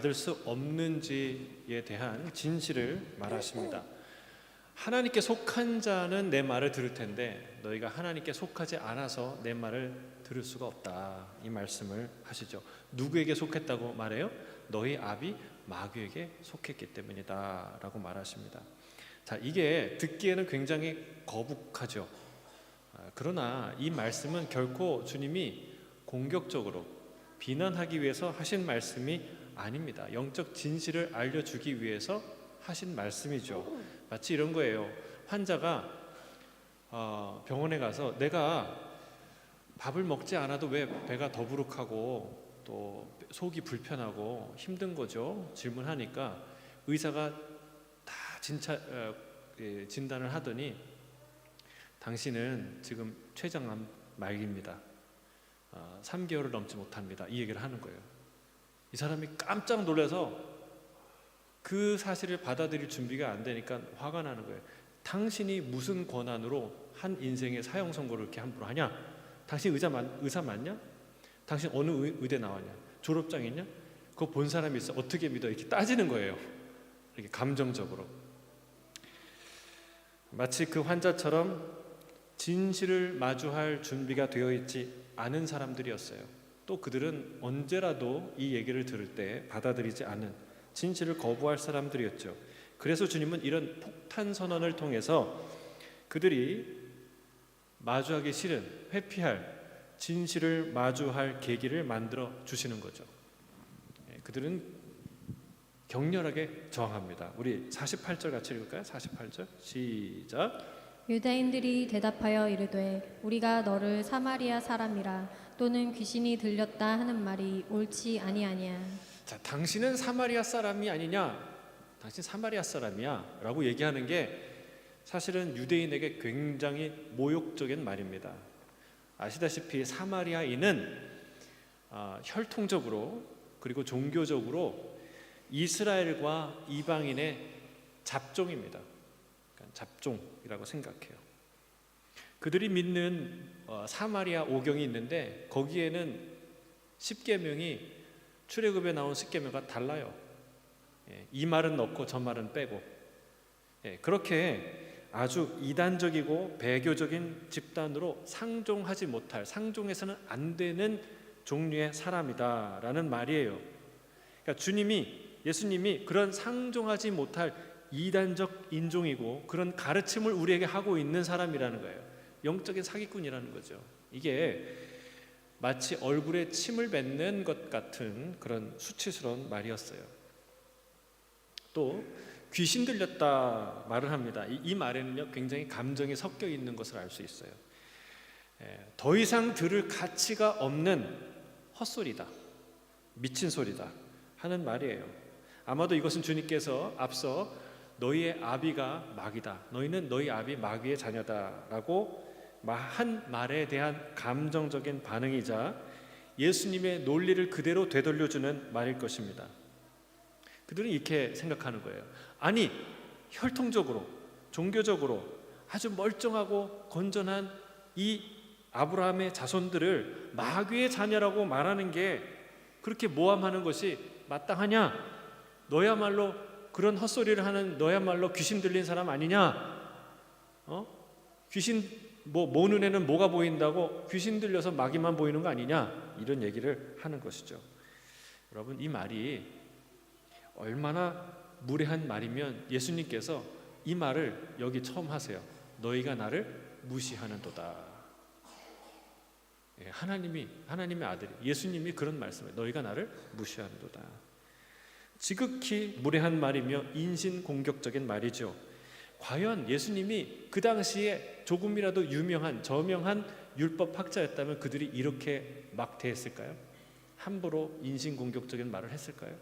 받을 수 없는지에 대한 진실을 말하십니다. 하나님께 속한 자는 내 말을 들을 텐데 너희가 하나님께 속하지 않아서 내 말을 들을 수가 없다, 이 말씀을 하시죠. 누구에게 속했다고 말해요? 너희 아비 마귀에게 속했기 때문이다 라고 말하십니다. 자, 이게 듣기에는 굉장히 거북하죠. 그러나 이 말씀은 결코 주님이 공격적으로 비난하기 위해서 하신 말씀이 아닙니다. 영적 진실을 알려주기 위해서 하신 말씀이죠. 마치 이런 거예요. 환자가 병원에 가서 내가 밥을 먹지 않아도 왜 배가 더부룩하고 또 속이 불편하고 힘든 거죠? 질문하니까 의사가 다 진단을 하더니 당신은 지금 췌장암 말기입니다. 3개월을 넘지 못합니다. 이 얘기를 하는 거예요. 이 사람이 깜짝 놀라서 그 사실을 받아들일 준비가 안 되니까 화가 나는 거예요. 당신이 무슨 권한으로 한 인생의 사형 선고를 이렇게 함부로 하냐? 당신 의사 맞냐? 당신 어느 의대 나왔냐? 졸업장 있냐? 그거 본 사람이 있어? 어떻게 믿어? 이렇게 따지는 거예요. 이렇게 감정적으로. 마치 그 환자처럼 진실을 마주할 준비가 되어 있지 않은 사람들이었어요. 또 그들은 언제라도 이 얘기를 들을 때 받아들이지 않은, 진실을 거부할 사람들이었죠. 그래서 주님은 이런 폭탄 선언을 통해서 그들이 마주하기 싫은, 회피할, 진실을 마주할 계기를 만들어 주시는 거죠. 그들은 격렬하게 저항합니다. 우리 48절 같이 읽을까요? 48절 시작. 유대인들이 대답하여 이르되 우리가 너를 사마리아 사람이라 또는 귀신이 들렸다 하는 말이 옳지 아니하냐. 자, 당신은 사마리아 사람이 아니냐? 당신 사마리아 사람이야 라고 얘기하는 게 사실은 유대인에게 굉장히 모욕적인 말입니다. 아시다시피 사마리아인은 혈통적으로 그리고 종교적으로 이스라엘과 이방인의 잡종입니다. 그러니까 잡종이라고 생각해요. 그들이 믿는 사마리아 오경이 있는데 거기에는 십계명이 출애굽에 나온 십계명과 달라요. 이 말은 넣고 저 말은 빼고, 그렇게 아주 이단적이고 배교적인 집단으로 상종하지 못할, 상종해서는 안 되는 종류의 사람이다라는 말이에요. 그러니까 예수님이 그런 상종하지 못할 이단적 인종이고 그런 가르침을 우리에게 하고 있는 사람이라는 거예요. 영적인 사기꾼이라는 거죠. 이게 마치 얼굴에 침을 뱉는 것 같은 그런 수치스러운 말이었어요. 또 귀신 들렸다 말을 합니다. 이 말에는요 굉장히 감정이 섞여 있는 것을 알 수 있어요. 더 이상 들을 가치가 없는 헛소리다, 미친 소리다 하는 말이에요. 아마도 이것은 주님께서 앞서 너희의 아비가 마귀다, 너희는 너희 아비 마귀의 자녀다라고 한 말에 대한 감정적인 반응이자 예수님의 논리를 그대로 되돌려주는 말일 것입니다. 그들은 이렇게 생각하는 거예요. 아니, 혈통적으로, 종교적으로 아주 멀쩡하고 건전한 이 아브라함의 자손들을 마귀의 자녀라고 말하는 게 그렇게 모함하는 것이 마땅하냐? 너야말로 그런 헛소리를 하는 너야말로 귀신 들린 사람 아니냐? 귀신 뭐 눈에는 뭐가 보인다고 귀신 들려서 마귀만 보이는 거 아니냐? 이런 얘기를 하는 것이죠. 여러분, 이 말이 얼마나 무례한 말이면 예수님께서 이 말을 여기 처음 하세요. 너희가 나를 무시하는도다. 하나님의 아들이 예수님이 그런 말씀을, 너희가 나를 무시하는도다. 지극히 무례한 말이며 인신공격적인 말이죠. 과연 예수님이 그 당시에 조금이라도 저명한 율법학자였다면 그들이 이렇게 막 대했을까요? 함부로 인신공격적인 말을 했을까요?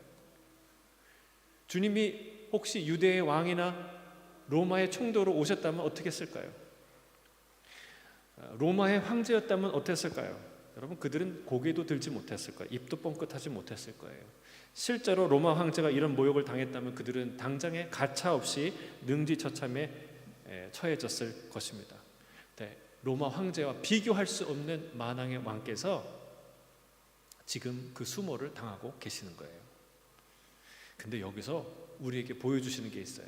주님이 혹시 유대의 왕이나 로마의 총독으로 오셨다면 어떻게 했을까요? 로마의 황제였다면 어땠을까요? 여러분, 그들은 고개도 들지 못했을 거예요. 입도 뻥끗하지 못했을 거예요. 실제로 로마 황제가 이런 모욕을 당했다면 그들은 당장에 가차없이 능지처참에 처해졌을 것입니다. 로마 황제와 비교할 수 없는 만왕의 왕께서 지금 그 수모를 당하고 계시는 거예요. 근데 여기서 우리에게 보여주시는 게 있어요.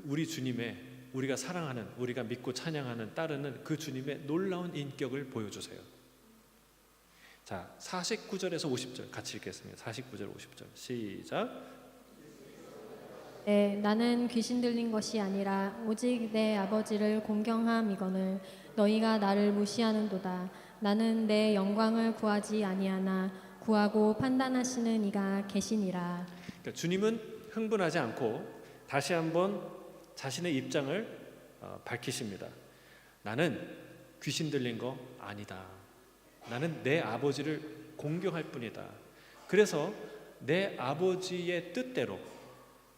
우리 주님의, 우리가 사랑하는, 우리가 믿고 찬양하는, 따르는 그 주님의 놀라운 인격을 보여주세요. 자, 49절에서 50절 같이 읽겠습니다. 49절 50절 시작. 네, 나는 귀신 들린 것이 아니라 오직 내 아버지를 공경함이거늘 너희가 나를 무시하는도다. 나는 내 영광을 구하지 아니하나 구하고 판단하시는 이가 계시니라. 그러니까 주님은 흥분하지 않고 다시 한번 자신의 입장을 밝히십니다. 나는 귀신 들린 거 아니다. 나는 내 아버지를 공경할 뿐이다. 그래서 내 아버지의 뜻대로,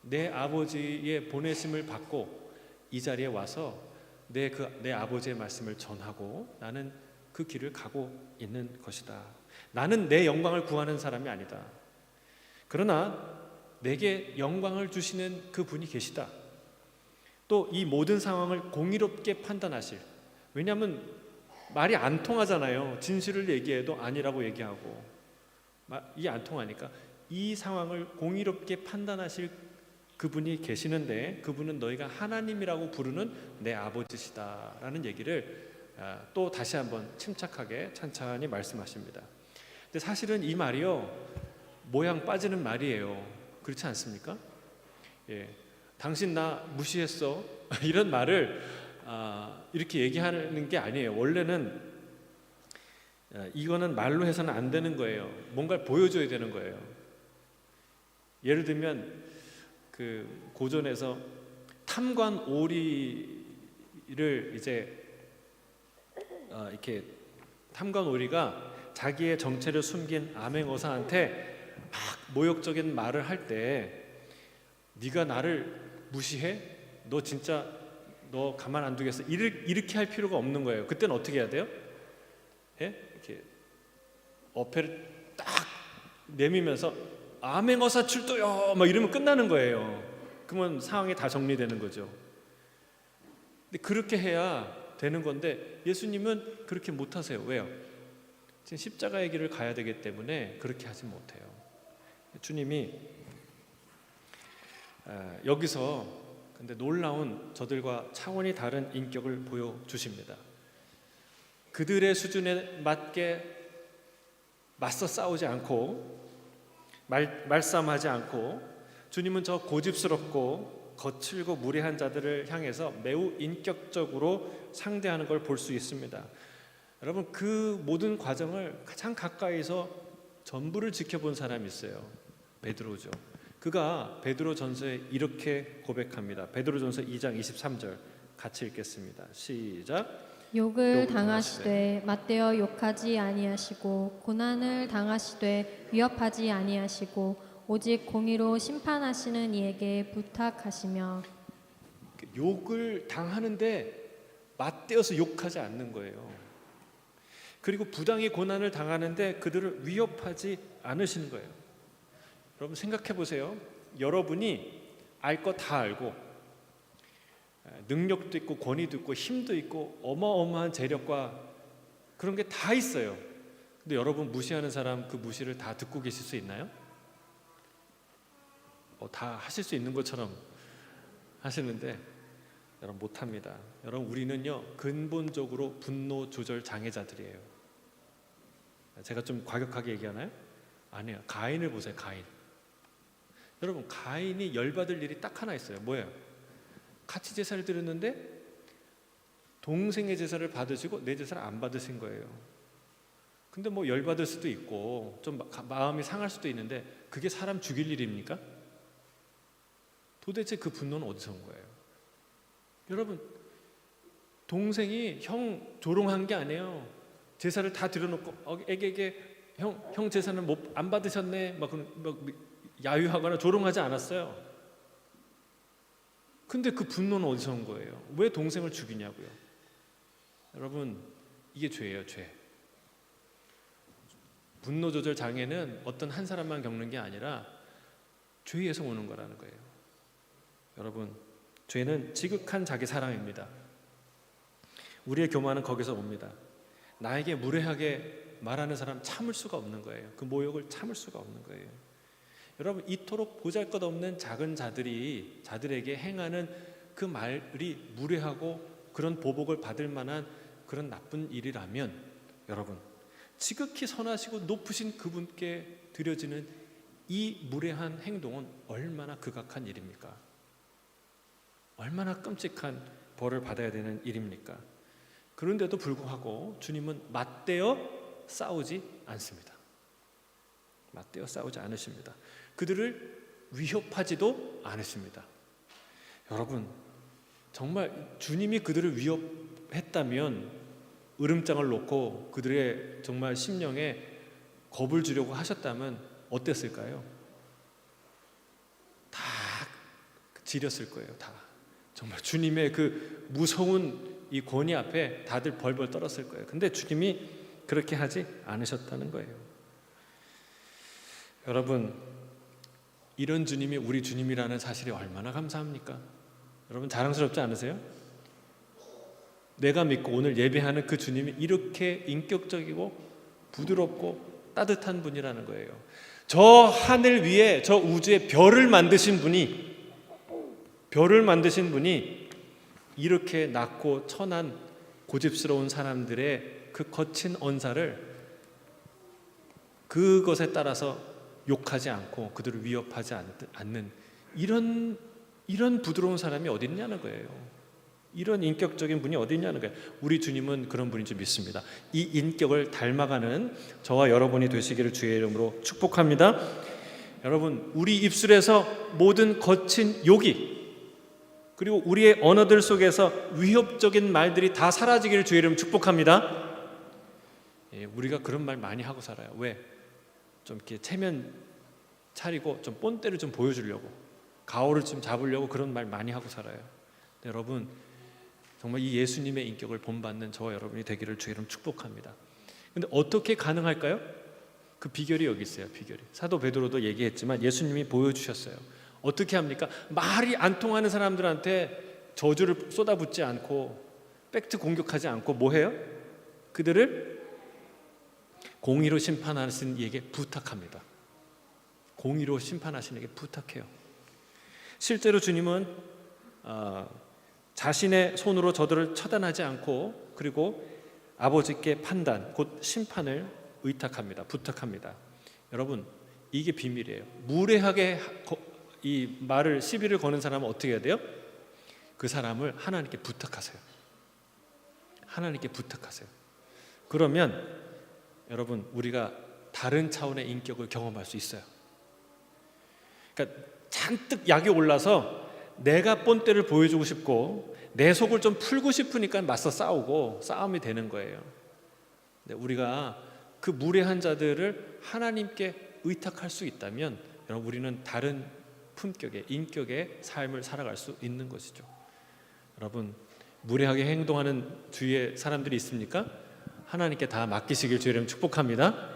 내 아버지의 보내심을 받고 이 자리에 와서 내 아버지의 말씀을 전하고 나는 그 길을 가고 있는 것이다. 나는 내 영광을 구하는 사람이 아니다. 그러나 내게 영광을 주시는 그 분이 계시다. 또 이 모든 상황을 공의롭게 판단하실, 왜냐하면 말이 안 통하잖아요. 진실을 얘기해도 아니라고 얘기하고 이게 안 통하니까 이 상황을 공의롭게 판단하실 그분이 계시는데 그분은 너희가 하나님이라고 부르는 내 아버지시다라는 얘기를 또 다시 한번 침착하게 찬찬히 말씀하십니다. 근데 사실은 이 말이요, 모양 빠지는 말이에요. 그렇지 않습니까? 예, 당신 나 무시했어 이런 말을 이렇게 얘기하는 게 아니에요. 원래는 이거는 말로 해서는 안 되는 거예요. 뭔가를 보여줘야 되는 거예요. 예를 들면 그 고전에서 탐관 오리를 이제 이렇게 탐관 오리가 자기의 정체를 숨긴 암행어사한테 막 모욕적인 말을 할 때 네가 나를 무시해? 너 진짜 너 가만 안 두겠어? 이렇게 할 필요가 없는 거예요. 그때는 어떻게 해야 돼요? 예? 이렇게 어패를 딱 내밀면서 암행어사 출두요 막 이러면 끝나는 거예요. 그러면 상황이 다 정리되는 거죠. 근데 그렇게 해야 되는 건데 예수님은 그렇게 못하세요. 왜요? 지금 십자가의 길을 가야 되기 때문에 그렇게 하지 못해요. 주님이 여기서 근데 놀라운 저들과 차원이 다른 인격을 보여주십니다. 그들의 수준에 맞게 맞서 싸우지 않고 말싸움하지 않고 주님은 저 고집스럽고 거칠고 무례한 자들을 향해서 매우 인격적으로 상대하는 걸 볼 수 있습니다. 여러분, 그 모든 과정을 가장 가까이서 전부를 지켜본 사람이 있어요. 베드로죠. 그가 베드로전서에 이렇게 고백합니다. 베드로전서 2장 23절 같이 읽겠습니다. 시작. 욕을 당하시되 맞대어 욕하지 아니하시고 고난을 당하시되 위협하지 아니하시고 오직 공의로 심판하시는 이에게 부탁하시며. 욕을 당하는데 맞대어서 욕하지 않는 거예요. 그리고 부당히 고난을 당하는데 그들을 위협하지 않으시는 거예요. 여러분 생각해 보세요. 여러분이 알 거 다 알고 능력도 있고 권위도 있고 힘도 있고 어마어마한 재력과 그런 게 다 있어요. 근데 여러분 무시하는 사람 그 무시를 다 듣고 계실 수 있나요? 다 하실 수 있는 것처럼 하시는데 여러분 못합니다. 여러분 우리는요 근본적으로 분노 조절 장애자들이에요. 제가 좀 과격하게 얘기하나요? 아니에요. 가인을 보세요. 가인. 여러분 가인이 열받을 일이 딱 하나 있어요. 뭐예요? 같이 제사를 드렸는데 동생의 제사를 받으시고 내 제사를 안 받으신 거예요. 근데 뭐 열받을 수도 있고 좀 마음이 상할 수도 있는데 그게 사람 죽일 일입니까? 도대체 그 분노는 어디서 온 거예요? 여러분 동생이 형 조롱한 게 아니에요. 제사를 다 드려놓고 애게 형 제사는 안 받으셨네 막 야유하거나 조롱하지 않았어요. 근데 그 분노는 어디서 온 거예요? 왜 동생을 죽이냐고요? 여러분 이게 죄예요. 죄. 분노 조절 장애는 어떤 한 사람만 겪는 게 아니라 죄에서 오는 거라는 거예요. 여러분 죄는 지극한 자기 사랑입니다. 우리의 교만은 거기서 옵니다. 나에게 무례하게 말하는 사람 참을 수가 없는 거예요. 그 모욕을 참을 수가 없는 거예요. 여러분, 이토록 보잘것없는 작은 자들에게 행하는 그 말이 무례하고 그런 보복을 받을 만한 그런 나쁜 일이라면, 여러분, 지극히 선하시고 높으신 그분께 드려지는 이 무례한 행동은 얼마나 극악한 일입니까? 얼마나 끔찍한 벌을 받아야 되는 일입니까? 그런데도 불구하고 주님은 맞대어 싸우지 않습니다. 맞대어 싸우지 않으십니다. 그들을 위협하지도 않으십니다. 여러분, 정말 주님이 그들을 위협했다면 으름장을 놓고 그들의 정말 심령에 겁을 주려고 하셨다면 어땠을까요? 다 지렸을 거예요. 다. 정말 주님의 그 무서운 이 권위 앞에 다들 벌벌 떨었을 거예요. 근데 주님이 그렇게 하지 않으셨다는 거예요. 여러분, 이런 주님이 우리 주님이라는 사실이 얼마나 감사합니까? 여러분, 자랑스럽지 않으세요? 내가 믿고 오늘 예배하는 그 주님이 이렇게 인격적이고 부드럽고 따뜻한 분이라는 거예요. 저 하늘 위에, 저 우주에 별을 만드신 분이 이렇게 낮고 천한 고집스러운 사람들의 그 거친 언사를 그것에 따라서 욕하지 않고 그들을 위협하지 않는 이런 부드러운 사람이 어디 있냐는 거예요. 이런 인격적인 분이 어디 있냐는 거예요. 우리 주님은 그런 분인 줄 믿습니다. 이 인격을 닮아가는 저와 여러분이 되시기를 주의 이름으로 축복합니다. 여러분, 우리 입술에서 모든 거친 욕이, 그리고 우리의 언어들 속에서 위협적인 말들이 다 사라지기를 주의 이름 축복합니다. 우리가 그런 말 많이 하고 살아요. 왜? 좀 이렇게 체면 차리고 좀 본때를 좀 보여주려고, 가오를 좀 잡으려고 그런 말 많이 하고 살아요. 여러분, 정말 이 예수님의 인격을 본받는 저와 여러분이 되기를 주의 이름 축복합니다. 근데 어떻게 가능할까요? 그 비결이 여기 있어요. 비결이. 사도 베드로도 얘기했지만 예수님이 보여주셨어요. 어떻게 합니까? 말이 안 통하는 사람들한테 저주를 쏟아붓지 않고 팩트 공격하지 않고 뭐 해요? 그들을 공의로 심판하신 이에게 부탁합니다. 공의로 심판하시는 이에게 부탁해요. 실제로 주님은 자신의 손으로 저들을 처단하지 않고, 그리고 아버지께 판단, 곧 심판을 의탁합니다. 부탁합니다. 여러분, 이게 비밀이에요. 무례하게 이 말을 시비를 거는 사람은 어떻게 해야 돼요? 그 사람을 하나님께 부탁하세요. 하나님께 부탁하세요. 그러면 여러분, 우리가 다른 차원의 인격을 경험할 수 있어요. 그러니까 잔뜩 약이 올라서 내가 본때를 보여주고 싶고 내 속을 좀 풀고 싶으니까 맞서 싸우고 싸움이 되는 거예요. 근데 우리가 그 무례한 자들을 하나님께 의탁할 수 있다면, 여러분, 우리는 다른 품격의 인격의 삶을 살아갈 수 있는 것이죠. 여러분, 무례하게 행동하는 주위에 사람들이 있습니까? 하나님께 다 맡기시길 주의 이름 축복합니다.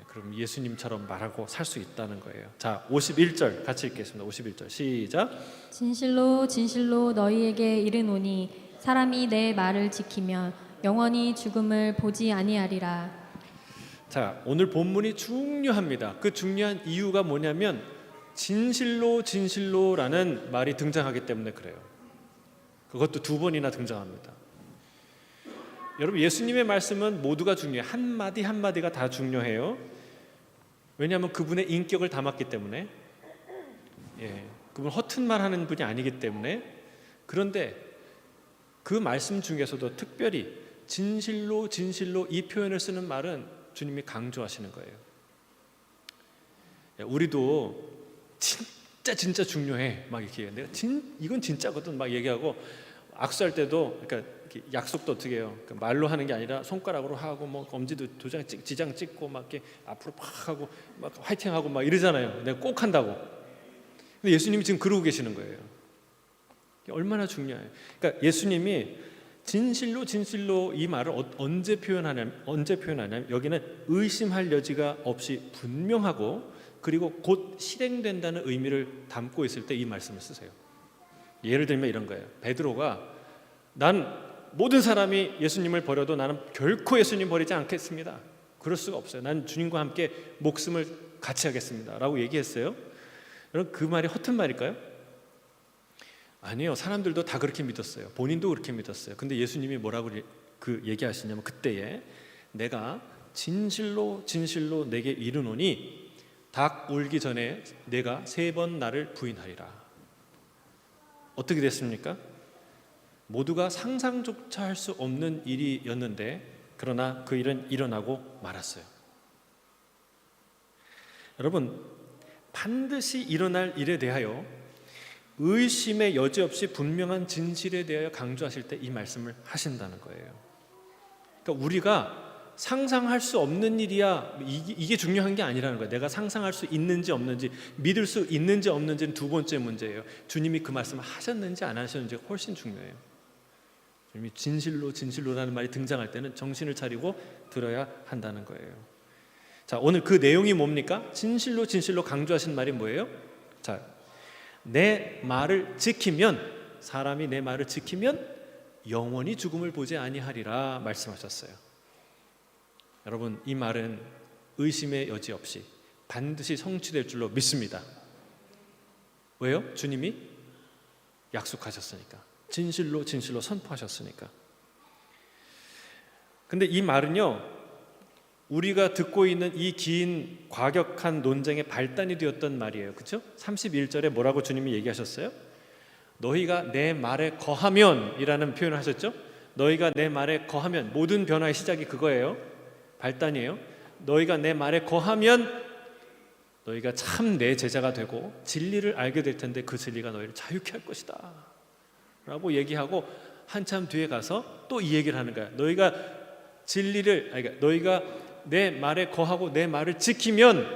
그럼 예수님처럼 말하고 살 수 있다는 거예요. 자, 51절 같이 읽겠습니다. 51절 시작. 진실로 진실로 너희에게 이르노니 사람이 내 말을 지키면 영원히 죽음을 보지 아니하리라. 자, 오늘 본문이 중요합니다. 그 중요한 이유가 뭐냐면 진실로 진실로라는 말이 등장하기 때문에 그래요. 그것도 2번이나 등장합니다. 여러분, 예수님의 말씀은 모두가 중요해요. 한마디 한마디가 다 중요해요. 왜냐하면 그분의 인격을 담았기 때문에, 그분 허튼 말 하는 분이 아니기 때문에. 그런데 그 말씀 중에서도 특별히 진실로 진실로 이 표현을 쓰는 말은 주님이 강조하시는 거예요. 우리도 진짜 중요해 막 이렇게 얘기해요. 내가 이건 진짜거든 막 얘기하고, 악수할 때도 그러니까 약속도 어떻게 해요? 그러니까 말로 하는 게 아니라 손가락으로 하고, 뭐 엄지도 지장 찍고 막 이렇게 앞으로 팍 하고 막 화이팅하고 막 이러잖아요. 내가 꼭 한다고. 근데 예수님이 지금 그러고 계시는 거예요. 얼마나 중요해요. 그러니까 예수님이 진실로 진실로 이 말을 언제 표현하냐면 여기는 의심할 여지가 없이 분명하고, 그리고 곧 실행된다는 의미를 담고 있을 때 이 말씀을 쓰세요. 예를 들면 이런 거예요. 베드로가 난 모든 사람이 예수님을 버려도 나는 결코 예수님 버리지 않겠습니다. 그럴 수가 없어요. 난 주님과 함께 목숨을 같이 하겠습니다 라고 얘기했어요. 여러분, 그 말이 허튼 말일까요? 아니요. 사람들도 다 그렇게 믿었어요. 본인도 그렇게 믿었어요. 근데 예수님이 뭐라고 얘기하시냐면, 그때에 내가 진실로 진실로 내게 이르노니 닭 울기 전에 내가 3번 나를 부인하리라. 어떻게 됐습니까? 모두가 상상조차 할 수 없는 일이었는데, 그러나 그 일은 일어나고 말았어요. 여러분, 반드시 일어날 일에 대하여 의심의 여지 없이 분명한 진실에 대하여 강조하실 때 이 말씀을 하신다는 거예요. 그러니까 우리가 상상할 수 없는 일이야, 이게 중요한 게 아니라는 거예요. 내가 상상할 수 있는지 없는지, 믿을 수 있는지 없는지는 두 번째 문제예요. 주님이 그 말씀을 하셨는지 안 하셨는지가 훨씬 중요해요. 주님이 진실로 진실로라는 말이 등장할 때는 정신을 차리고 들어야 한다는 거예요. 자, 오늘 그 내용이 뭡니까? 진실로 진실로 강조하신 말이 뭐예요? 자, 내 말을 지키면, 사람이 내 말을 지키면 영원히 죽음을 보지 아니하리라 말씀하셨어요. 여러분, 이 말은 의심의 여지 없이 반드시 성취될 줄로 믿습니다. 왜요? 주님이 약속하셨으니까, 진실로 진실로 선포하셨으니까. 근데 이 말은요, 우리가 듣고 있는 이 긴 과격한 논쟁의 발단이 되었던 말이에요. 그렇죠? 31절에 뭐라고 주님이 얘기하셨어요? 너희가 내 말에 거하면 이라는 표현을 하셨죠? 너희가 내 말에 거하면, 모든 변화의 시작이 그거예요. 발단이에요. 너희가 내 말에 거하면 너희가 참 내 제자가 되고 진리를 알게 될 텐데 그 진리가 너희를 자유케 할 것이다 라고 얘기하고, 한참 뒤에 가서 또 이 얘기를 하는 거야. 너희가 진리를, 그러니까 너희가 내 말에 거하고 내 말을 지키면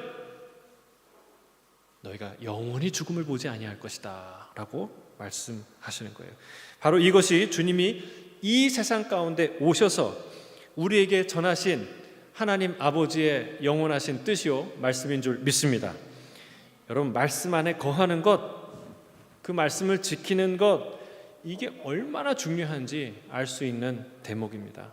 너희가 영원히 죽음을 보지 아니할 것이다 라고 말씀하시는 거예요. 바로 이것이 주님이 이 세상 가운데 오셔서 우리에게 전하신 하나님 아버지의 영원하신 뜻이요 말씀인 줄 믿습니다. 여러분, 말씀 안에 거하는 것, 그 말씀을 지키는 것, 이게 얼마나 중요한지 알 수 있는 대목입니다.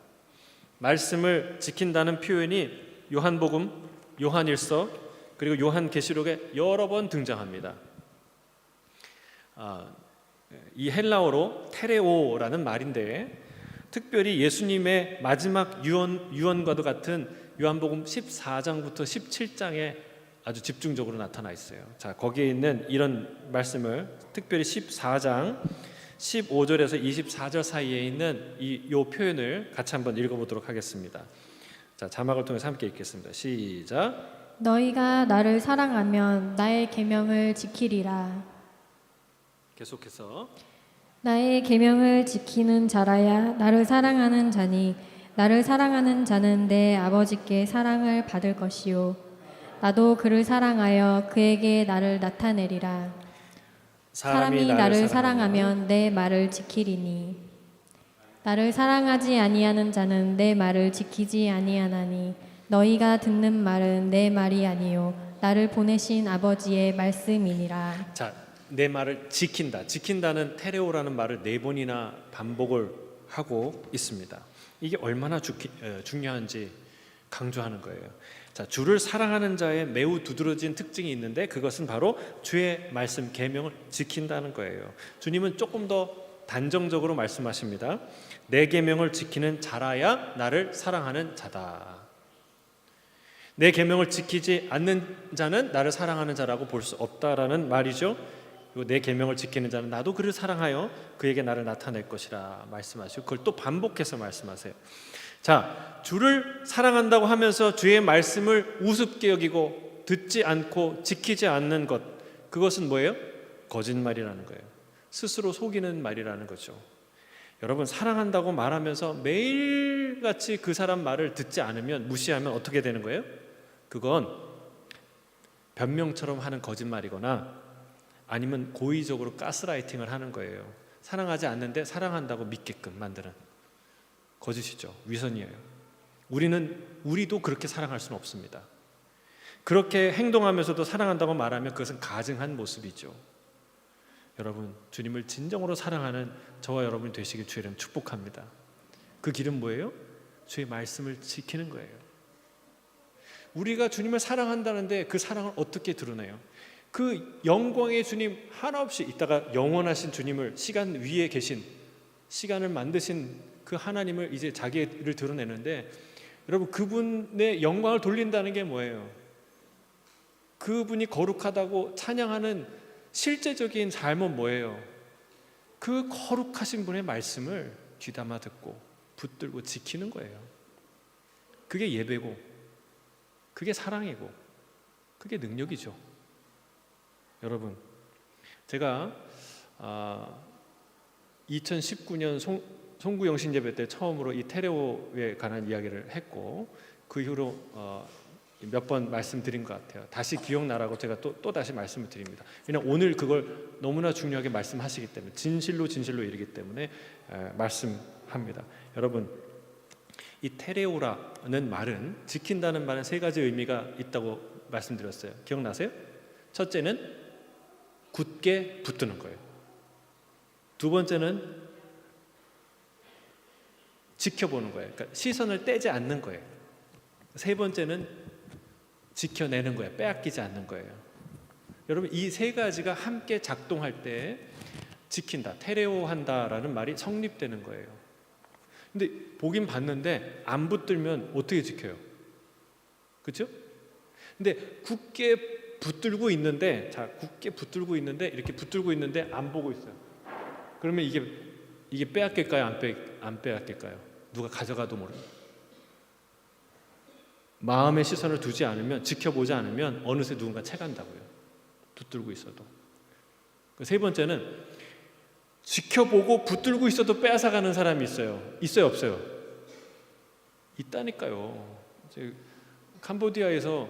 말씀을 지킨다는 표현이 요한복음, 요한일서, 그리고 요한계시록에 여러 번 등장합니다. 이 헬라어로 테레오라는 말인데, 특별히 예수님의 마지막 유언과도 같은 요한복음 14장부터 17장에 아주 집중적으로 나타나 있어요. 자, 거기에 있는 이런 말씀을 특별히 14장 15절에서 24절 사이에 있는 요 표현을 같이 한번 읽어보도록 하겠습니다. 자, 자막을 통해서 함께 읽겠습니다. 시작. 너희가 나를 사랑하면 나의 계명을 지키리라. 계속해서 나의 계명을 지키는 자라야 나를 사랑하는 자니, 나를 사랑하는 자는 내 아버지께 사랑을 받을 것이요 나도 그를 사랑하여 그에게 나를 나타내리라. 사람이 나를 사랑하면 내 말을 지키리니, 나를 사랑하지 아니하는 자는 내 말을 지키지 아니하나니 너희가 듣는 말은 내 말이 아니요 나를 보내신 아버지의 말씀이니라. 자, 내 말을 지킨다. 지킨다는 테레오라는 말을 4번이나 반복을 하고 있습니다. 이게 얼마나 중요한지 강조하는 거예요. 자, 주를 사랑하는 자의 매우 두드러진 특징이 있는데, 그것은 바로 주의 말씀 계명을 지킨다는 거예요. 주님은 조금 더 단정적으로 말씀하십니다. 내 계명을 지키는 자라야 나를 사랑하는 자다. 내 계명을 지키지 않는 자는 나를 사랑하는 자라고 볼 수 없다라는 말이죠. 그리고 내 계명을 지키는 자는 나도 그를 사랑하여 그에게 나를 나타낼 것이라 말씀하시고, 그걸 또 반복해서 말씀하세요. 자, 주를 사랑한다고 하면서 주의 말씀을 우습게 여기고 듣지 않고 지키지 않는 것, 그것은 뭐예요? 거짓말이라는 거예요. 스스로 속이는 말이라는 거죠. 여러분, 사랑한다고 말하면서 매일같이 그 사람 말을 듣지 않으면, 무시하면 어떻게 되는 거예요? 그건 변명처럼 하는 거짓말이거나 아니면 고의적으로 가스라이팅을 하는 거예요. 사랑하지 않는데 사랑한다고 믿게끔 만드는 거짓이죠. 위선이에요. 우리도 그렇게 사랑할 수는 없습니다. 그렇게 행동하면서도 사랑한다고 말하면 그것은 가증한 모습이죠. 여러분, 주님을 진정으로 사랑하는 저와 여러분이 되시길 주의 이름 축복합니다. 그 길은 뭐예요? 주의 말씀을 지키는 거예요. 우리가 주님을 사랑한다는데 그 사랑을 어떻게 드러내요? 그 영광의 주님 하나 없이 있다가 영원하신 주님을 시간 위에 계신, 시간을 만드신 그 하나님을 이제 자기를 드러내는데, 여러분 그분의 영광을 돌린다는 게 뭐예요? 그분이 거룩하다고 찬양하는 실제적인 삶은 뭐예요? 그 거룩하신 분의 말씀을 귀담아 듣고 붙들고 지키는 거예요. 그게 예배고, 그게 사랑이고, 그게 능력이죠. 여러분, 제가 2019년 송구영신 예배 때 처음으로 이 테레오에 관한 이야기를 했고, 그 이후로 몇 번 말씀드린 것 같아요. 다시 기억나라고 제가 또 다시 말씀을 드립니다. 왜냐하면 오늘 그걸 너무나 중요하게 말씀하시기 때문에, 진실로 이르기 때문에 말씀합니다. 여러분, 이 테레오라는 말은, 지킨다는 말은 세 가지 의미가 있다고 말씀드렸어요. 기억나세요? 첫째는 굳게 붙드는 거예요. 두 번째는 지켜보는 거예요. 그러니까 시선을 떼지 않는 거예요. 세 번째는 지켜내는 거예요. 빼앗기지 않는 거예요. 여러분, 이 세 가지가 함께 작동할 때 지킨다, 테레오한다라는 말이 성립되는 거예요. 근데 보긴 봤는데 안 붙들면 어떻게 지켜요? 그렇죠? 근데 굳게 붙들고 있는데, 굳게 붙들고 있는데, 이렇게 붙들고 있는데 안 보고 있어요. 그러면 이게 빼앗길까요? 안 빼앗길까요? 누가 가져가도 모르는. 마음의 시선을 두지 않으면, 지켜보지 않으면 어느새 누군가 채간다고요. 붙들고 있어도. 세 번째는 지켜보고 붙들고 있어도 빼앗아가는 사람이 있어요. 있어요, 없어요? 있다니까요. 캄보디아에서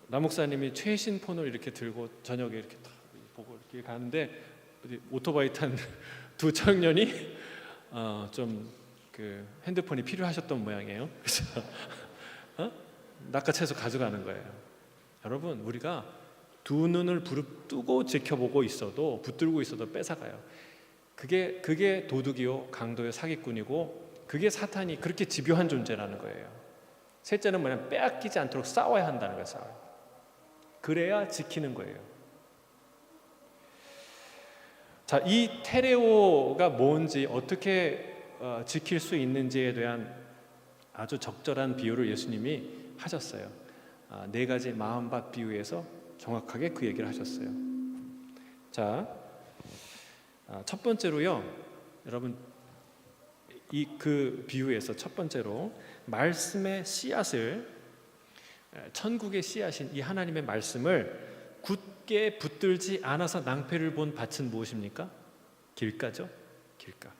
남 목사님이 최신 폰을 이렇게 들고 저녁에 이렇게 딱 보고 이렇게 가는데, 오토바이 탄 두 청년이 좀 그 핸드폰이 필요하셨던 모양이에요. 그래서 낚아채서 가져가는 거예요. 여러분, 우리가 두 눈을 부릅뜨고 지켜보고 있어도, 붙들고 있어도 뺏어가요. 그게 도둑이요, 강도요, 사기꾼이고, 그게 사탄이 그렇게 집요한 존재라는 거예요. 셋째는 뭐냐면 빼앗기지 않도록 싸워야 한다는 거예요. 싸워요. 그래야 지키는 거예요. 자, 이 테레오가 뭔지, 어떻게 지킬 수 있는지에 대한 아주 적절한 비유를 예수님이 하셨어요. 네 가지 마음밭 비유에서 정확하게 그 얘기를 하셨어요. 자, 첫 번째로요, 여러분, 그 비유에서 첫 번째로 말씀의 씨앗을, 천국의 씨앗인 이 하나님의 말씀을 굳게 붙들지 않아서 낭패를 본 밭은 무엇입니까? 길가죠. 길가.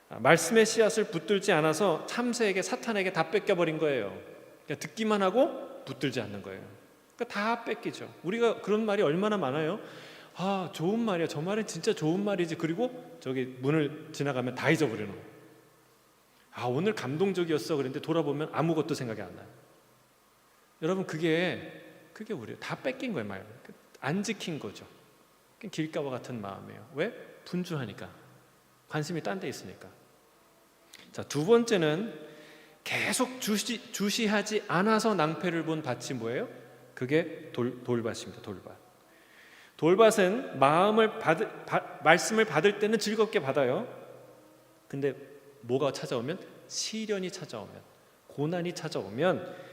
말씀의 씨앗을 붙들지 않아서 참새에게, 사탄에게 다 뺏겨버린 거예요. 그러니까 듣기만 하고 붙들지 않는 거예요. 그러니까 다 뺏기죠. 우리가 그런 말이 얼마나 많아요. 좋은 말이야, 저 말은 진짜 좋은 말이지. 그리고 저기 문을 지나가면 다 잊어버리는 거예요. 오늘 감동적이었어. 그런데 돌아보면 아무것도 생각이 안 나요. 여러분, 그게 우리예요. 다 뺏긴 거예요. 말. 안 지킨 거죠. 길가와 같은 마음이에요. 왜? 분주하니까, 관심이 딴 데 있으니까. 자, 두 번째는 계속 주시하지 않아서 낭패를 본 밭이 뭐예요? 그게 돌밭입니다. 돌밭은 말씀을 받을 때는 즐겁게 받아요. 근데 뭐가 찾아오면, 시련이 찾아오면, 고난이 찾아오면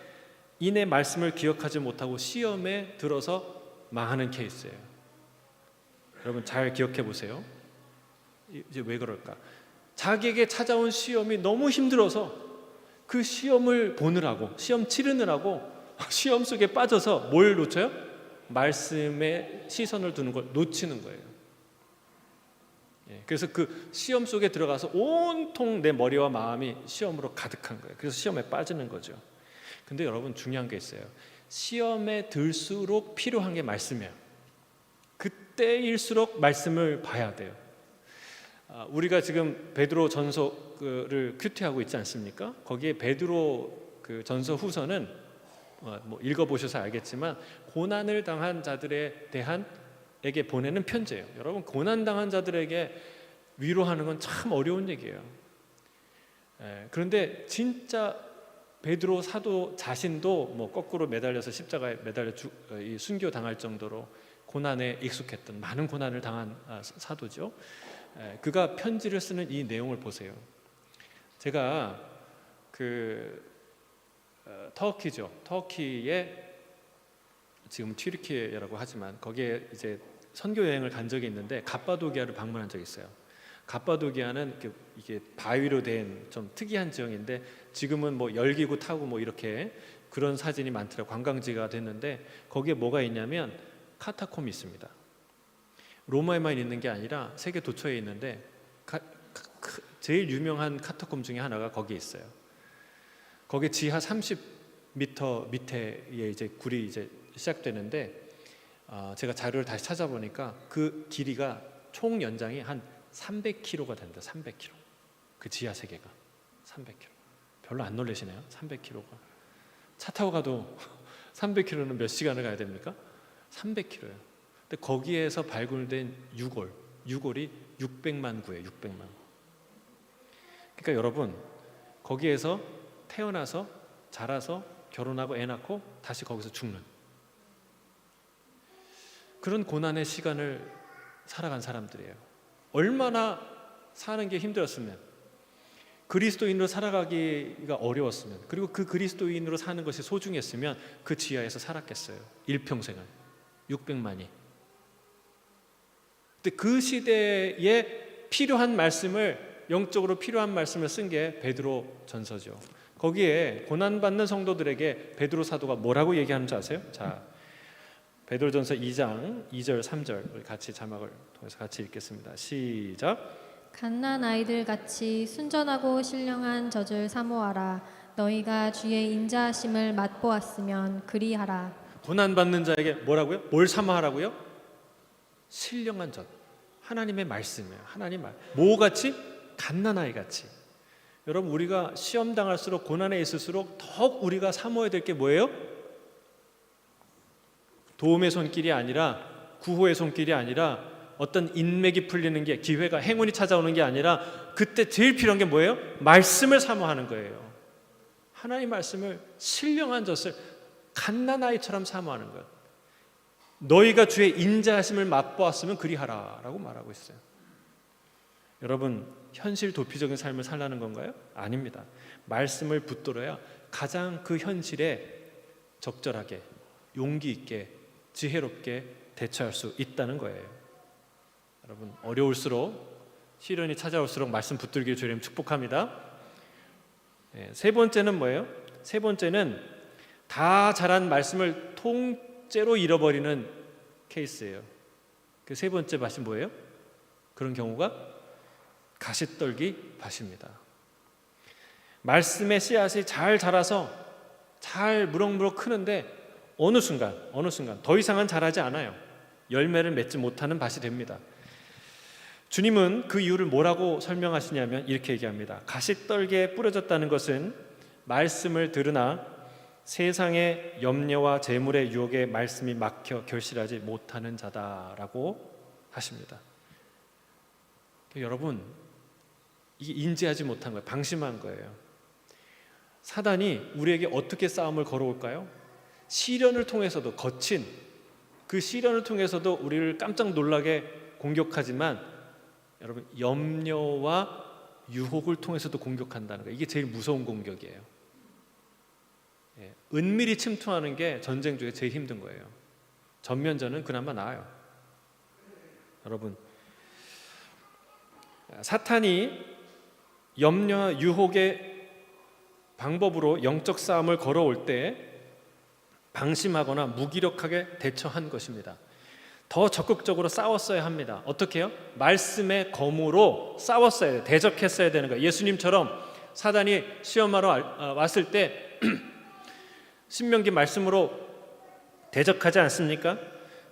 이내 말씀을 기억하지 못하고 시험에 들어서 망하는 케이스예요. 여러분, 잘 기억해 보세요. 이제 왜 그럴까? 자기에게 찾아온 시험이 너무 힘들어서 그 시험을 보느라고, 시험 치르느라고 시험 속에 빠져서 뭘 놓쳐요? 말씀에 시선을 두는 걸 놓치는 거예요. 그래서 그 시험 속에 들어가서 온통 내 머리와 마음이 시험으로 가득한 거예요. 그래서 시험에 빠지는 거죠. 근데 여러분, 중요한 게 있어요. 시험에 들수록 필요한 게 말씀이에요. 그때일수록 말씀을 봐야 돼요. 우리가 지금 베드로 전서를 큐티하고 있지 않습니까? 거기에 베드로 그 전서 후서는 뭐 읽어보셔서 알겠지만, 고난을 당한 자들에 대한에게 보내는 편지예요. 여러분, 고난 당한 자들에게 위로하는 건 참 어려운 얘기예요. 그런데 진짜 베드로 사도 자신도 뭐 거꾸로 매달려서 십자가에 매달려 순교 당할 정도로 고난에 익숙했던, 많은 고난을 당한 사도죠. 그가 편지를 쓰는 이 내용을 보세요. 제가 터키죠. 터키에 지금 튀르키예라고 하지만 거기에 이제 선교 여행을 간 적이 있는데 갑바도기아를 방문한 적이 있어요. 갑바도기아는 이게 바위로 된 좀 특이한 지형인데 지금은 뭐 열기구 타고 뭐 이렇게 그런 사진이 많더라고요. 관광지가 됐는데 거기에 뭐가 있냐면 카타콤이 있습니다. 로마에만 있는 게 아니라 세계 도처에 있는데 제일 유명한 카타콤 중에 하나가 거기에 있어요. 거기 지하 30m 밑에 이제 굴이 이제 시작되는데 제가 자료를 다시 찾아보니까 그 길이가 총 연장이 한 300km가 된다. 300km. 그 지하 세계가 300km. 별로 안 놀라시네요. 300km가. 차 타고 가도 300km는 몇 시간을 가야 됩니까? 300km예요. 근데 거기에서 발굴된 유골이 600만 구예요. 600만. 그러니까 여러분, 거기에서 태어나서 자라서 결혼하고 애 낳고 다시 거기서 죽는 그런 고난의 시간을 살아간 사람들이에요. 얼마나 사는 게 힘들었으면, 그리스도인으로 살아가기가 어려웠으면, 그리고 그 그리스도인으로 사는 것이 소중했으면 그 지하에서 살았겠어요. 일평생을. 600만이. 근데 그 시대에 필요한 말씀을, 영적으로 필요한 말씀을 쓴 게 베드로 전서죠. 거기에 고난받는 성도들에게 베드로 사도가 뭐라고 얘기하는지 아세요? 자, 베드로전서 2장 2절 3절 우리 같이 자막을 통해서 같이 읽겠습니다. 시작. 갓난 아이들 같이 순전하고 신령한 젖을 사모하라. 너희가 주의 인자하심을 맛보았으면 그리하라. 고난받는 자에게 뭐라고요? 뭘 사모하라고요? 신령한 젖, 하나님의 말씀이에요. 하나님 말. 뭐같이? 갓난아이 같이. 여러분, 우리가 시험 당할수록, 고난에 있을수록 더욱 우리가 사모해야 될 게 뭐예요? 도움의 손길이 아니라, 구호의 손길이 아니라, 어떤 인맥이 풀리는 게, 기회가, 행운이 찾아오는 게 아니라, 그때 제일 필요한 게 뭐예요? 말씀을 사모하는 거예요. 하나님 말씀을, 신령한 젖을 갓난아이처럼 사모하는 거예요. 너희가 주의 인자하심을 맛보았으면 그리하라 라고 말하고 있어요. 여러분, 현실 도피적인 삶을 살라는 건가요? 아닙니다. 말씀을 붙들어야 가장 그 현실에 적절하게, 용기 있게, 지혜롭게 대처할 수 있다는 거예요. 여러분, 어려울수록, 시련이 찾아올수록 말씀 붙들기를 주님 축복합니다. 세 번째는 뭐예요? 세 번째는 다 자란 말씀을 통째로 잃어버리는 케이스예요. 그 세 번째 밭이 뭐예요? 그런 경우가 가시떨기 밭입니다. 말씀의 씨앗이 잘 자라서 잘 무럭무럭 크는데 어느 순간 더 이상은 자라지 않아요. 열매를 맺지 못하는 밭이 됩니다. 주님은 그 이유를 뭐라고 설명하시냐면 이렇게 얘기합니다. 가시떨기에 뿌려졌다는 것은 말씀을 들으나 세상의 염려와 재물의 유혹에 말씀이 막혀 결실하지 못하는 자다라고 하십니다. 여러분, 이게 인지하지 못한 거예요. 방심한 거예요. 사단이 우리에게 어떻게 싸움을 걸어올까요? 시련을 통해서도, 거친 그 시련을 통해서도 우리를 깜짝 놀라게 공격하지만, 여러분, 염려와 유혹을 통해서도 공격한다는 거예요. 이게 제일 무서운 공격이에요. 은밀히 침투하는 게 전쟁 중에 제일 힘든 거예요. 전면전은 그나마 나아요. 여러분, 사탄이 염려와 유혹의 방법으로 영적 싸움을 걸어올 때 방심하거나 무기력하게 대처한 것입니다. 더 적극적으로 싸웠어야 합니다. 어떻게 해요? 말씀의 검으로 싸웠어야 돼요. 대적했어야 되는 거예요. 예수님처럼 사단이 시험하러 왔을 때 신명기 말씀으로 대적하지 않습니까?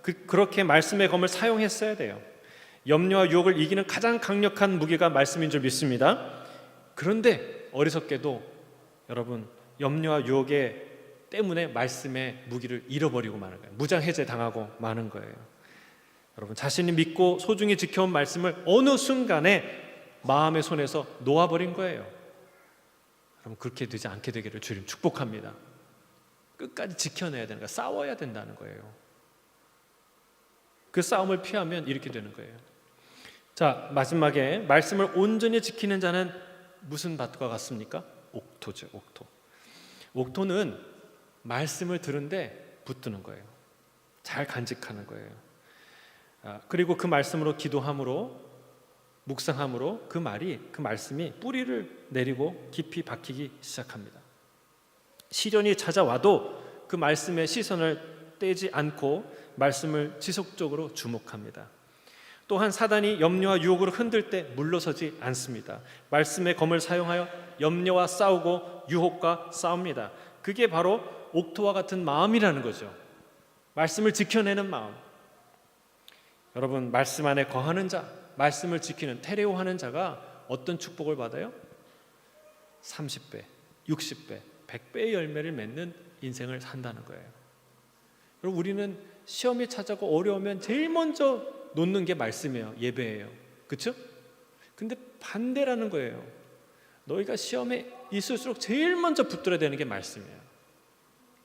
그렇게 말씀의 검을 사용했어야 돼요. 염려와 유혹을 이기는 가장 강력한 무기가 말씀인 줄 믿습니다. 그런데 어리석게도 여러분, 염려와 유혹에 때문에 말씀의 무기를 잃어버리고 마는 거예요. 무장해제 당하고 마는 거예요. 여러분, 자신이 믿고 소중히 지켜온 말씀을 어느 순간에 마음의 손에서 놓아버린 거예요. 여러분 그렇게 되지 않게 되기를 주님 축복합니다. 끝까지 지켜내야 되는 거예요. 싸워야 된다는 거예요. 그 싸움을 피하면 이렇게 되는 거예요. 자, 마지막에 말씀을 온전히 지키는 자는 무슨 밭과 같습니까? 옥토죠, 옥토. 옥토는 말씀을 들은데 붙드는 거예요. 잘 간직하는 거예요. 그리고 그 말씀으로 기도함으로, 묵상함으로 그 말씀이 뿌리를 내리고 깊이 박히기 시작합니다. 시련이 찾아와도 그 말씀에 시선을 떼지 않고 말씀을 지속적으로 주목합니다. 또한 사단이 염려와 유혹으로 흔들 때 물러서지 않습니다. 말씀의 검을 사용하여 염려와 싸우고 유혹과 싸웁니다. 그게 바로 옥토와 같은 마음이라는 거죠. 말씀을 지켜내는 마음. 여러분, 말씀 안에 거하는 자, 말씀을 지키는 테레오하는 자가 어떤 축복을 받아요? 30배, 60배, 100배의 열매를 맺는 인생을 산다는 거예요. 여러분, 우리는 시험이 찾아오고 어려우면 제일 먼저 놓는 게 말씀이에요. 예배예요. 그렇죠? 근데 반대라는 거예요. 너희가 시험에 있을수록 제일 먼저 붙들어야 되는 게 말씀이에요.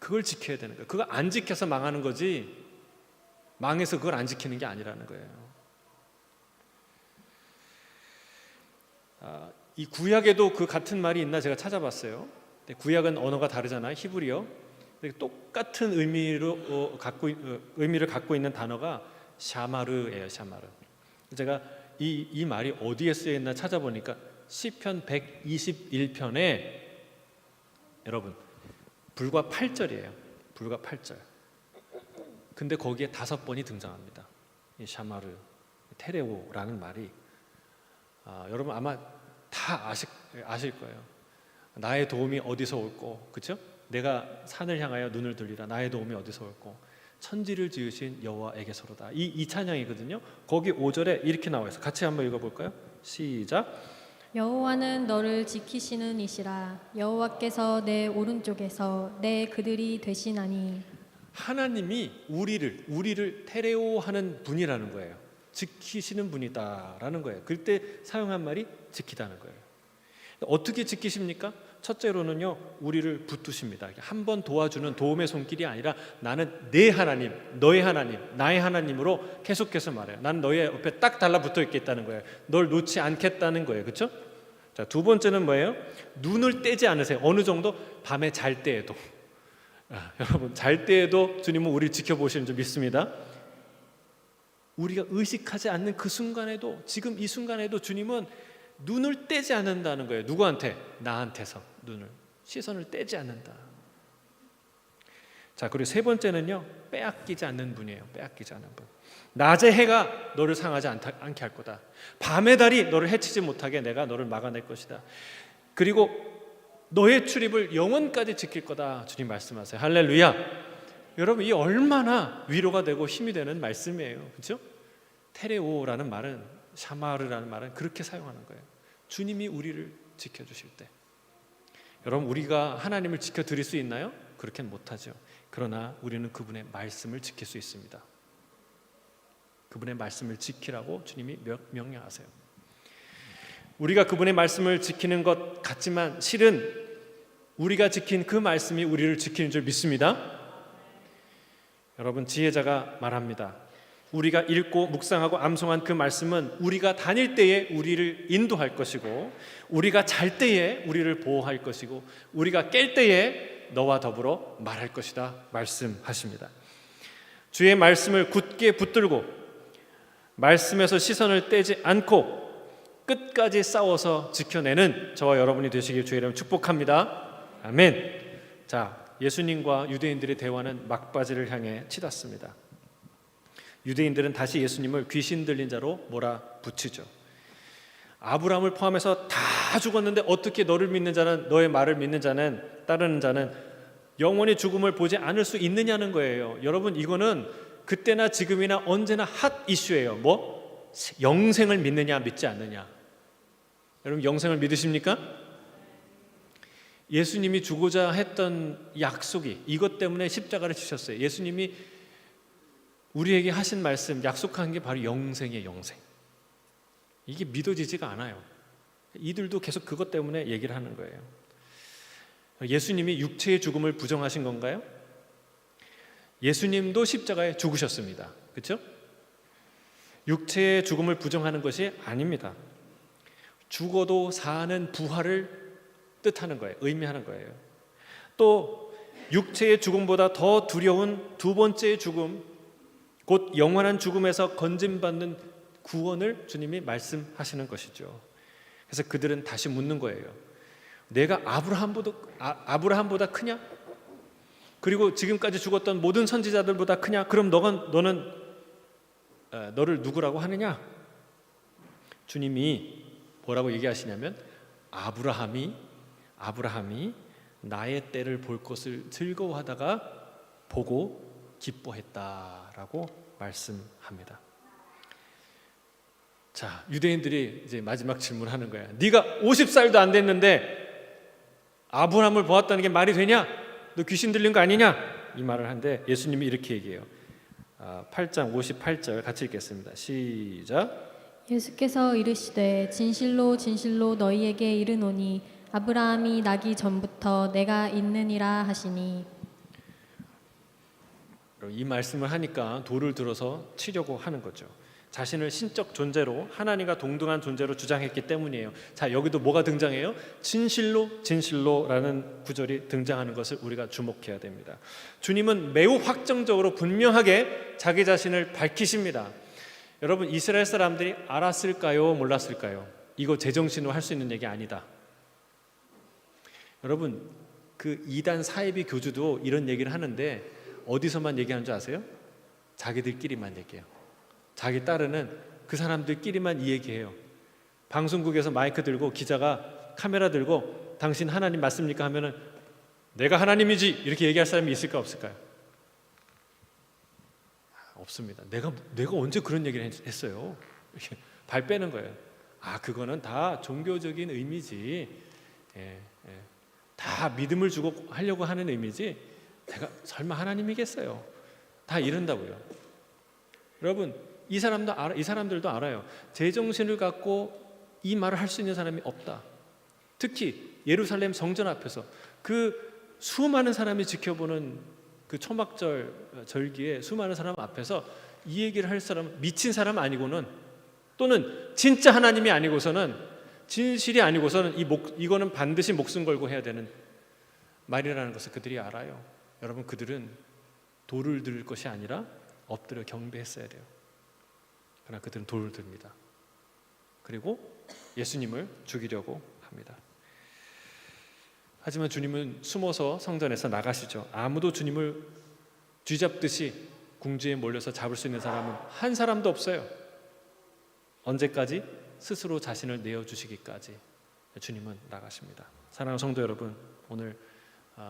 그걸 지켜야 되는 거예요. 그거 안 지켜서 망하는 거지, 망해서 그걸 안 지키는 게 아니라는 거예요. 이 구약에도 그 같은 말이 있나 제가 찾아봤어요. 구약은 언어가 다르잖아요. 히브리어. 똑같은 의미를 갖고 있는 단어가 샤마르예요. 샤마르. 제가 이 말이 어디에 쓰여 있나 찾아보니까 시편 121편에 여러분 불과 8절이에요. 불과 8절. 근데 거기에 5번이 등장합니다. 이 샤마르, 테레오라는 말이 여러분 아마 다 아실 거예요. 나의 도움이 어디서 올꼬, 그렇죠? 내가 산을 향하여 눈을 들리라. 나의 도움이 어디서 올꼬? 천지를 지으신 여호와에게서로다. 이 찬양이거든요. 거기 5절에 이렇게 나와 있어요. 같이 한번 읽어볼까요? 시작. 여호와는 너를 지키시는 이시라. 여호와께서 내 오른쪽에서 내 그들이 되시나니. 하나님이 우리를 테레오하는 분이라는 거예요. 지키시는 분이다라는 거예요. 그때 사용한 말이 지키다는 거예요. 어떻게 지키십니까? 첫째로는요, 우리를 붙드십니다. 한 번 도와주는 도움의 손길이 아니라 나는 내 하나님, 너의 하나님, 나의 하나님으로 계속해서 말해요. 나는 너의 옆에 딱 달라붙어 있겠다는 거예요. 널 놓지 않겠다는 거예요. 그렇죠? 자, 두 번째는 뭐예요? 눈을 떼지 않으세요. 어느 정도? 밤에 잘 때에도. 여러분, 잘 때에도 주님은 우리를 지켜보시는 줄 믿습니다. 우리가 의식하지 않는 그 순간에도, 지금 이 순간에도 주님은 눈을 떼지 않는다는 거예요. 누구한테? 나한테서 시선을 떼지 않는다. 자, 그리고 세 번째는요, 빼앗기지 않는 분이에요. 빼앗기지 않는 분. 낮의 해가 너를 상하지 않게 할 거다. 밤의 달이 너를 해치지 못하게 내가 너를 막아낼 것이다. 그리고 너의 출입을 영원까지 지킬 거다. 주님 말씀하세요. 할렐루야. 여러분, 이 얼마나 위로가 되고 힘이 되는 말씀이에요. 그렇죠? 테레오라는 말은, 샤마르라는 말은 그렇게 사용하는 거예요. 주님이 우리를 지켜주실 때. 여러분, 우리가 하나님을 지켜드릴 수 있나요? 그렇게는 못하죠. 그러나 우리는 그분의 말씀을 지킬 수 있습니다. 그분의 말씀을 지키라고 주님이 명령하세요. 우리가 그분의 말씀을 지키는 것 같지만 실은 우리가 지킨 그 말씀이 우리를 지키는 줄 믿습니다. 여러분, 지혜자가 말합니다. 우리가 읽고 묵상하고 암송한 그 말씀은 우리가 다닐 때에 우리를 인도할 것이고, 우리가 잘 때에 우리를 보호할 것이고, 우리가 깰 때에 너와 더불어 말할 것이다 말씀하십니다. 주의 말씀을 굳게 붙들고 말씀에서 시선을 떼지 않고 끝까지 싸워서 지켜내는 저와 여러분이 되시길 주의 이름으로 축복합니다. 아멘. 자, 예수님과 유대인들의 대화는 막바지를 향해 치닫습니다. 유대인들은 다시 예수님을 귀신 들린 자로 몰아붙이죠. 아브라함을 포함해서 다 죽었는데 어떻게 너를 믿는 자는, 너의 말을 믿는 자는, 따르는 자는 영원히 죽음을 보지 않을 수 있느냐는 거예요. 여러분, 이거는 그때나 지금이나 언제나 핫 이슈예요. 뭐? 영생을 믿느냐 믿지 않느냐. 여러분, 영생을 믿으십니까? 예수님이 주고자 했던 약속이 이것 때문에 십자가를 지셨어요. 예수님이 우리에게 하신 말씀, 약속한 게 바로 영생이에요. 영생. 이게 믿어지지가 않아요. 이들도 계속 그것 때문에 얘기를 하는 거예요. 예수님이 육체의 죽음을 부정하신 건가요? 예수님도 십자가에 죽으셨습니다. 그렇죠? 육체의 죽음을 부정하는 것이 아닙니다. 죽어도 사는 부활을 뜻하는 거예요. 의미하는 거예요. 또 육체의 죽음보다 더 두려운 두 번째의 죽음, 곧 영원한 죽음에서 건짐받는 구원을 주님이 말씀하시는 것이죠. 그래서 그들은 다시 묻는 거예요. 내가 아브라함보다 크냐? 그리고 지금까지 죽었던 모든 선지자들보다 크냐? 그럼 너는 너를 누구라고 하느냐? 주님이 뭐라고 얘기하시냐면 아브라함이 나의 때를 볼 것을 즐거워하다가 보고 기뻐했다라고 말씀합니다. 자, 유대인들이 이제 마지막 질문하는 거야. 네가 50살도 안 됐는데 아브라함을 보았다는 게 말이 되냐? 너 귀신 들린 거 아니냐? 이 말을 하는데 예수님이 이렇게 얘기해요. 8장 58절 같이 읽겠습니다. 시작. 예수께서 이르시되 진실로 진실로 너희에게 이르노니 아브라함이 나기 전부터 내가 있느니라 하시니. 이 말씀을 하니까 돌을 들어서 치려고 하는 거죠. 자신을 신적 존재로 하나님과 동등한 존재로 주장했기 때문이에요. 자, 여기도 뭐가 등장해요? 진실로 진실로라는 구절이 등장하는 것을 우리가 주목해야 됩니다. 주님은 매우 확정적으로 분명하게 자기 자신을 밝히십니다. 여러분, 이스라엘 사람들이 알았을까요? 몰랐을까요? 이거 제정신으로 할 수 있는 얘기 아니다. 여러분, 그 이단 사이비 교주도 이런 얘기를 하는데 어디서만 얘기하는 줄 아세요? 자기들끼리만 얘기해요. 자기 따르는 그 사람들끼리만 이 얘기해요. 방송국에서 마이크 들고 기자가 카메라 들고 당신 하나님 맞습니까? 하면은 내가 하나님이지 이렇게 얘기할 사람이 있을까 없을까요? 없습니다. 내가 언제 그런 얘기를 했어요? 이렇게 발 빼는 거예요. 그거는 다 종교적인 의미지. 다 믿음을 주고 하려고 하는 의미지. 내가 설마 하나님이겠어요? 다 이런다고요. 여러분, 이 사람들도 알아요. 제정신을 갖고 이 말을 할 수 있는 사람이 없다. 특히 예루살렘 성전 앞에서 그 수많은 사람이 지켜보는 그 초막절 절기에 수많은 사람 앞에서 이 얘기를 할 사람, 미친 사람 아니고는, 또는 진짜 하나님이 아니고서는, 진실이 아니고서는 이거는 반드시 목숨 걸고 해야 되는 말이라는 것을 그들이 알아요. 여러분, 그들은 돌을 들 것이 아니라 엎드려 경배했어야 돼요. 그러나 그들은 돌을 듭니다. 그리고 예수님을 죽이려고 합니다. 하지만 주님은 숨어서 성전에서 나가시죠. 아무도 주님을 쥐잡듯이 궁지에 몰려서 잡을 수 있는 사람은 한 사람도 없어요. 언제까지? 스스로 자신을 내어주시기까지 주님은 나가십니다. 사랑하는 성도 여러분, 오늘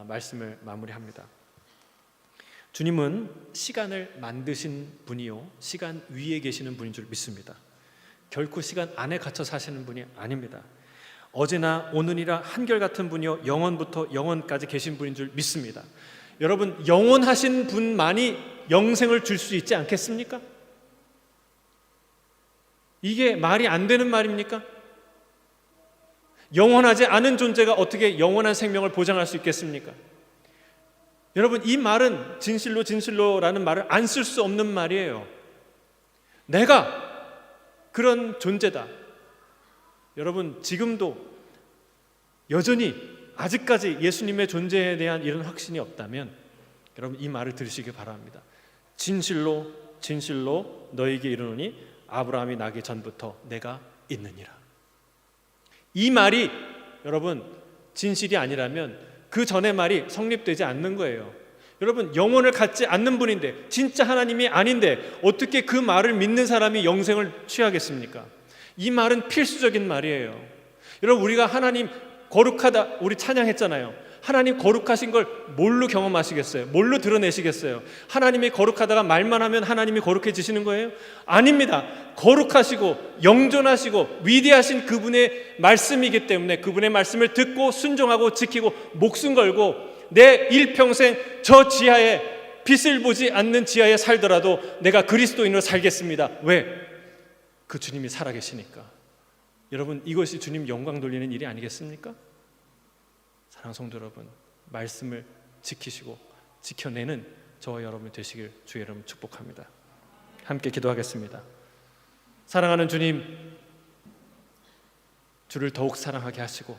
말씀을 마무리합니다. 주님은 시간을 만드신 분이요, 시간 위에 계시는 분인 줄 믿습니다. 결코 시간 안에 갇혀 사시는 분이 아닙니다. 어제나 오늘이라 한결같은 분이요, 영원부터 영원까지 계신 분인 줄 믿습니다. 여러분, 영원하신 분만이 영생을 줄 수 있지 않겠습니까? 이게 말이 안 되는 말입니까? 영원하지 않은 존재가 어떻게 영원한 생명을 보장할 수 있겠습니까? 여러분, 이 말은 진실로 진실로라는 말을 안 쓸 수 없는 말이에요. 내가 그런 존재다. 여러분, 지금도 여전히 아직까지 예수님의 존재에 대한 이런 확신이 없다면 여러분, 이 말을 들으시기 바랍니다. 진실로 진실로 너에게 이르노니 아브라함이 나기 전부터 내가 있느니라. 이 말이 여러분 진실이 아니라면 그 전의 말이 성립되지 않는 거예요. 여러분, 영혼을 갖지 않는 분인데, 진짜 하나님이 아닌데 어떻게 그 말을 믿는 사람이 영생을 취하겠습니까? 이 말은 필수적인 말이에요. 여러분, 우리가 하나님 거룩하다 우리 찬양했잖아요. 하나님 거룩하신 걸 뭘로 경험하시겠어요? 뭘로 드러내시겠어요? 하나님이 거룩하다가 말만 하면 하나님이 거룩해지시는 거예요? 아닙니다. 거룩하시고 영존하시고 위대하신 그분의 말씀이기 때문에 그분의 말씀을 듣고 순종하고 지키고 목숨 걸고 내 일평생 저 지하에 빛을 보지 않는 지하에 살더라도 내가 그리스도인으로 살겠습니다. 왜? 그 주님이 살아계시니까. 여러분, 이것이 주님 영광 돌리는 일이 아니겠습니까? 사랑하는 성도 여러분, 말씀을 지키시고 지켜내는 저와 여러분이 되시길 주의 이름 축복합니다. 함께 기도하겠습니다. 사랑하는 주님, 주를 더욱 사랑하게 하시고